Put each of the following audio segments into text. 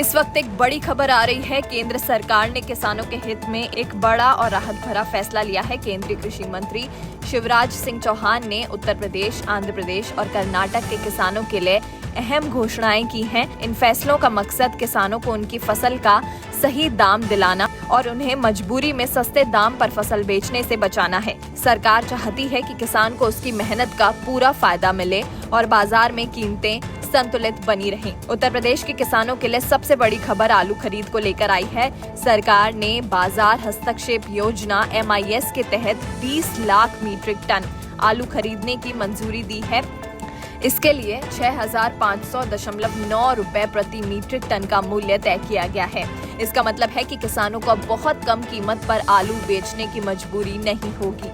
इस वक्त एक बड़ी खबर आ रही है। केंद्र सरकार ने किसानों के हित में एक बड़ा और राहत भरा फैसला लिया है। केंद्रीय कृषि मंत्री शिवराज सिंह चौहान ने उत्तर प्रदेश, आंध्र प्रदेश और कर्नाटक के किसानों के लिए अहम घोषणाएं की हैं। इन फैसलों का मकसद किसानों को उनकी फसल का सही दाम दिलाना और उन्हें मजबूरी में सस्ते दाम पर फसल बेचने से बचाना है। सरकार चाहती है कि किसान को उसकी मेहनत का पूरा फायदा मिले और बाजार में कीमतें संतुलित बनी रहें। उत्तर प्रदेश के किसानों के लिए सबसे बड़ी खबर आलू खरीद को लेकर आई है। सरकार ने बाजार हस्तक्षेप योजना MIS के तहत 20 लाख मीट्रिक टन आलू खरीदने की मंजूरी दी है। इसके लिए 6,500.9 रुपए प्रति मीट्रिक टन का मूल्य तय किया गया है। इसका मतलब है कि किसानों को बहुत कम कीमत पर आलू बेचने की मजबूरी नहीं होगी।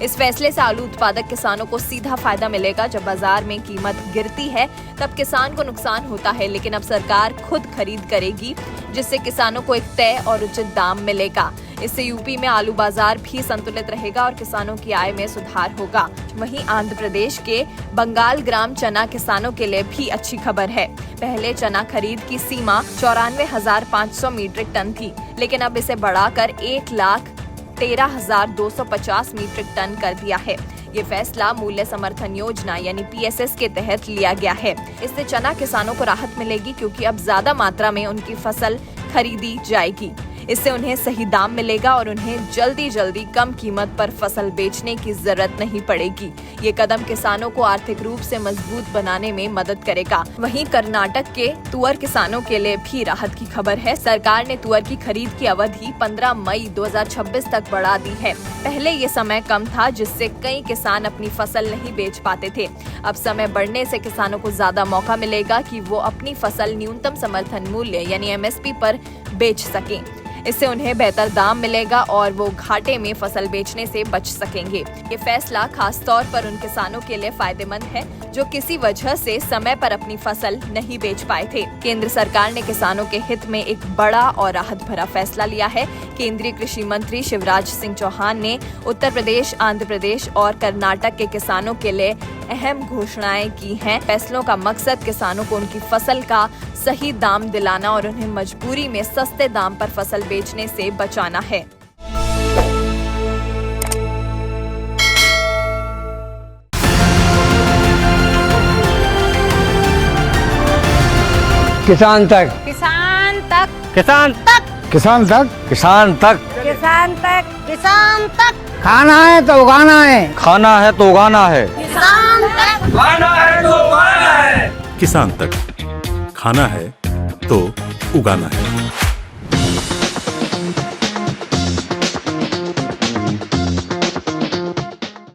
इस फैसले से आलू उत्पादक किसानों को सीधा फायदा मिलेगा। जब बाजार में कीमत गिरती है तब किसान को नुकसान होता है, लेकिन अब सरकार खुद खरीद करेगी, जिससे किसानों को एक तय और उचित दाम मिलेगा। इससे यूपी में आलू बाजार भी संतुलित रहेगा और किसानों की आय में सुधार होगा। वहीं आंध्र प्रदेश के बंगाल ग्राम चना किसानों के लिए भी अच्छी खबर है। पहले चना खरीद की सीमा 94,500 मीट्रिक टन थी, लेकिन अब इसे बढ़ाकर 1,13,250 मीट्रिक टन कर दिया है। ये फैसला मूल्य समर्थन योजना यानी PSS के तहत लिया गया है। इससे चना किसानों को राहत मिलेगी, क्योंकि अब ज्यादा मात्रा में उनकी फसल खरीदी जाएगी। इससे उन्हें सही दाम मिलेगा और उन्हें जल्दी कम कीमत पर फसल बेचने की जरूरत नहीं पड़ेगी। ये कदम किसानों को आर्थिक रूप से मजबूत बनाने में मदद करेगा। वहीं कर्नाटक के तुअर किसानों के लिए भी राहत की खबर है। सरकार ने तुअर की खरीद की अवधि 15 मई 2026 तक बढ़ा दी है। पहले ये समय कम था, जिससे कई किसान अपनी फसल नहीं बेच पाते थे। अब समय बढ़ने से किसानों को ज्यादा मौका मिलेगा कि वो अपनी फसल न्यूनतम समर्थन मूल्य यानी MSP पर बेच सकें। इससे उन्हें बेहतर दाम मिलेगा और वो घाटे में फसल बेचने से बच सकेंगे। ये फैसला खास तौर पर उन किसानों के लिए फायदेमंद है जो किसी वजह से समय पर अपनी फसल नहीं बेच पाए थे। केंद्र सरकार ने किसानों के हित में एक बड़ा और राहत भरा फैसला लिया है। केंद्रीय कृषि मंत्री शिवराज सिंह चौहान ने उत्तर प्रदेश, आंध्र प्रदेश और कर्नाटक के किसानों के लिए अहम घोषणाएं की हैं। फैसलों का मकसद किसानों को उनकी फसल का सही दाम दिलाना और उन्हें मजबूरी में सस्ते दाम पर फसल बेचने से बचाना है। किसान तक, किसान तक, किसान तक, किसान तक, किसान तक, किसान तक, किसान तक। खाना है तो उगाना है, खाना है तो उगाना है, किसान तक, खाना है तो उगाना है। किसान तक, खाना है तो उगाना है।